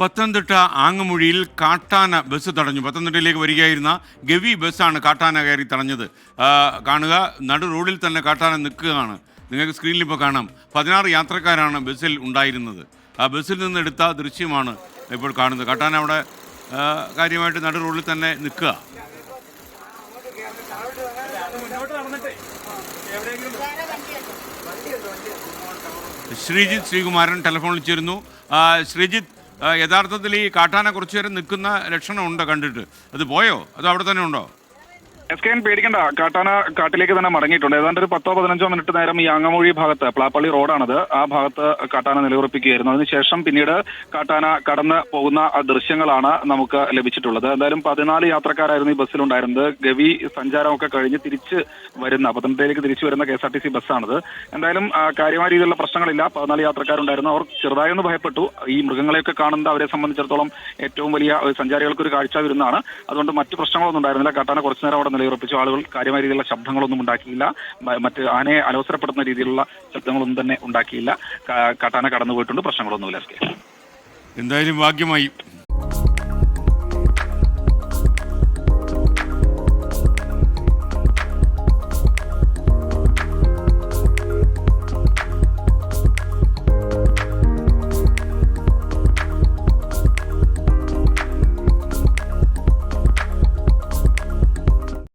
പത്തനംതിട്ട ആങ്ങമൂഴിയിൽ കാട്ടാന ബസ് തടഞ്ഞു. പത്തനംതിട്ടയിലേക്ക് വരികയായിരുന്ന ഗവി ബസ്സാണ് കാട്ടാന കയറി തടഞ്ഞത്. കാണുക, നടു റോഡിൽ തന്നെ കാട്ടാന നിൽക്കുകയാണ്. നിങ്ങൾക്ക് സ്ക്രീനിൽ ഇപ്പോൾ കാണാം. 16 യാത്രക്കാരാണ് ബസ്സിൽ ഉണ്ടായിരുന്നത്. ആ ബസ്സിൽ നിന്നെടുത്ത ദൃശ്യമാണ് ഇപ്പോൾ കാണുന്നത്. കാട്ടാന അവിടെ കാര്യമായിട്ട് നടു റോഡിൽ തന്നെ നിൽക്കുക. ശ്രീകുമാരൻ ടെലിഫോണിൽ ചേരുന്നു. ശ്രീജിത്ത്, യഥാർത്ഥത്തിൽ ഈ കാട്ടാന കുറച്ചു നേരം നിൽക്കുന്ന ലക്ഷണമുണ്ട് കണ്ടിട്ട്. അത് പോയോ അതോ അവിടെ തന്നെ ഉണ്ടോ? SKN പേടിക്കണ്ട, കാട്ടാന കാട്ടിലേക്ക് തന്നെ മടങ്ങിയിട്ടുണ്ട്. ഏതാണ്ട് ഒരു 10-15 മിനിറ്റ് നേരം ഈ ആങ്ങമൂഴി ഭാഗത്ത്, പ്ലാപ്പള്ളി റോഡാണത്, ആ ഭാഗത്ത് കാട്ടാന നിലയുറപ്പിക്കുകയായിരുന്നു. അതിനുശേഷം പിന്നീട് കാട്ടാന കടന്ന് പോകുന്ന ദൃശ്യങ്ങളാണ് നമുക്ക് ലഭിച്ചിട്ടുള്ളത്. എന്തായാലും 14 യാത്രക്കാരായിരുന്നു ഈ ബസ്സിലുണ്ടായിരുന്നത്. ഗവി സഞ്ചാരമൊക്കെ കഴിഞ്ഞ് തിരിച്ച് വരുന്ന, പത്തനംതിട്ടയിലേക്ക് തിരിച്ചു വരുന്ന KSRTC ബസ്സാണിത്. എന്തായാലും കാര്യമായ രീതിയിലുള്ള പ്രശ്നങ്ങളില്ല. 14 യാത്രക്കാരുണ്ടായിരുന്നു. അവർ ചെറുതായൊന്ന് ഭയപ്പെട്ടു. ഈ മൃഗങ്ങളെയൊക്കെ കാണുന്നത് അവരെ സംബന്ധിച്ചിടത്തോളം ഏറ്റവും വലിയ സഞ്ചാരികൾക്കൊരു കാഴ്ച വരുന്നതാണ്. അതുകൊണ്ട് മറ്റു പ്രശ്നങ്ങളൊന്നും ഉണ്ടായിരുന്നില്ല. കാട്ടാന കുറച്ചു നേരം അവിടെ നിലയുറപ്പിച്ചു. ആളുകൾ കാര്യമായ രീതിയിലുള്ള ശബ്ദങ്ങളൊന്നും ഉണ്ടാക്കിയില്ല. മറ്റ് ആനയെ അലോസരപ്പെടുന്ന രീതിയിലുള്ള ശബ്ദങ്ങളൊന്നും തന്നെ ഉണ്ടാക്കിയില്ല. കാട്ടാന കടന്നുപോയിട്ടുണ്ട്. പ്രശ്നങ്ങളൊന്നുമില്ല. എന്തായാലും ഭാഗ്യമായി.